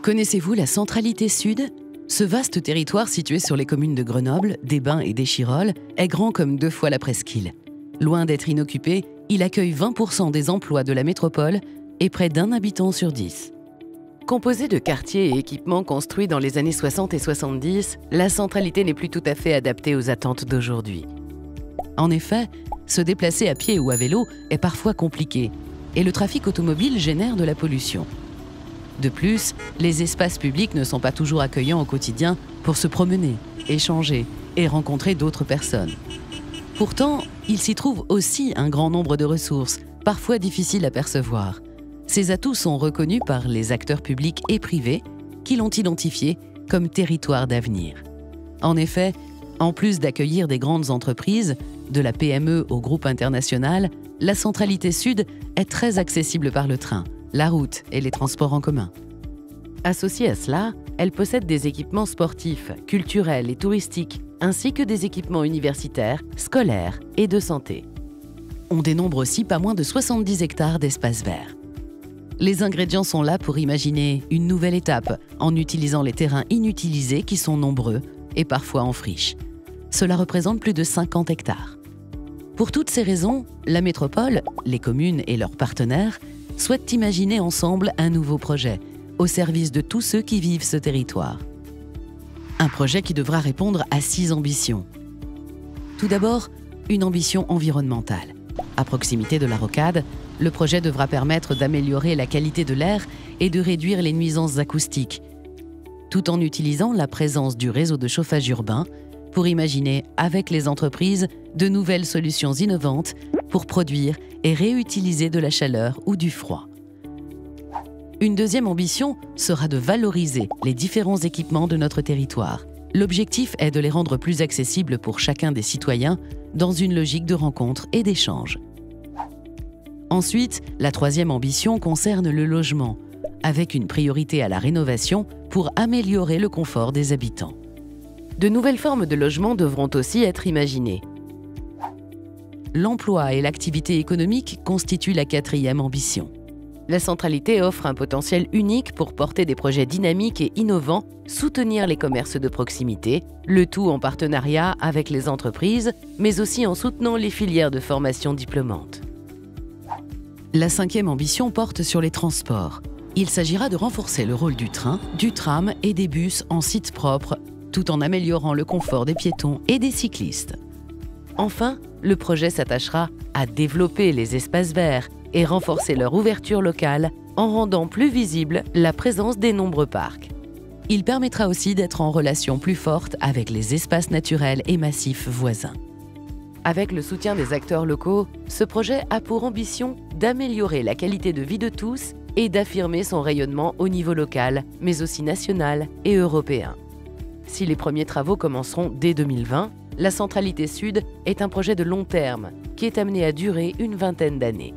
Connaissez-vous la Centralité Sud? Ce vaste territoire situé sur les communes de Grenoble, des Bains et d'Échirolles est grand comme 2 fois la presqu'île. Loin d'être inoccupé, il accueille 20% des emplois de la métropole et près d'1 habitant sur 10. Composée de quartiers et équipements construits dans les années 60 et 70, la centralité n'est plus tout à fait adaptée aux attentes d'aujourd'hui. En effet, se déplacer à pied ou à vélo est parfois compliqué et le trafic automobile génère de la pollution. De plus, les espaces publics ne sont pas toujours accueillants au quotidien pour se promener, échanger et rencontrer d'autres personnes. Pourtant, il s'y trouve aussi un grand nombre de ressources, parfois difficiles à percevoir. Ces atouts sont reconnus par les acteurs publics et privés qui l'ont identifié comme territoire d'avenir. En effet, en plus d'accueillir des grandes entreprises, de la PME au groupe international, la Centralité Sud est très accessible par le train, la route et les transports en commun. Associée à cela, elle possède des équipements sportifs, culturels et touristiques, ainsi que des équipements universitaires, scolaires et de santé. On dénombre aussi pas moins de 70 hectares d'espaces verts. Les ingrédients sont là pour imaginer une nouvelle étape en utilisant les terrains inutilisés qui sont nombreux et parfois en friche. Cela représente plus de 50 hectares. Pour toutes ces raisons, la métropole, les communes et leurs partenaires souhaitent imaginer ensemble un nouveau projet au service de tous ceux qui vivent ce territoire. Un projet qui devra répondre à 6 ambitions. Tout d'abord, une ambition environnementale. À proximité de la rocade, le projet devra permettre d'améliorer la qualité de l'air et de réduire les nuisances acoustiques, tout en utilisant la présence du réseau de chauffage urbain pour imaginer, avec les entreprises, de nouvelles solutions innovantes pour produire et réutiliser de la chaleur ou du froid. Une deuxième ambition sera de valoriser les différents équipements de notre territoire. L'objectif est de les rendre plus accessibles pour chacun des citoyens dans une logique de rencontre et d'échange. Ensuite, la troisième ambition concerne le logement, avec une priorité à la rénovation pour améliorer le confort des habitants. De nouvelles formes de logement devront aussi être imaginées. L'emploi et l'activité économique constituent la quatrième ambition. La centralité offre un potentiel unique pour porter des projets dynamiques et innovants, soutenir les commerces de proximité, le tout en partenariat avec les entreprises, mais aussi en soutenant les filières de formation diplômante. La cinquième ambition porte sur les transports. Il s'agira de renforcer le rôle du train, du tram et des bus en site propre, tout en améliorant le confort des piétons et des cyclistes. Enfin, le projet s'attachera à développer les espaces verts et renforcer leur ouverture locale en rendant plus visible la présence des nombreux parcs. Il permettra aussi d'être en relation plus forte avec les espaces naturels et massifs voisins. Avec le soutien des acteurs locaux, ce projet a pour ambition d'améliorer la qualité de vie de tous et d'affirmer son rayonnement au niveau local, mais aussi national et européen. Si les premiers travaux commenceront dès 2020, la Centralité Sud est un projet de long terme qui est amené à durer une vingtaine d'années.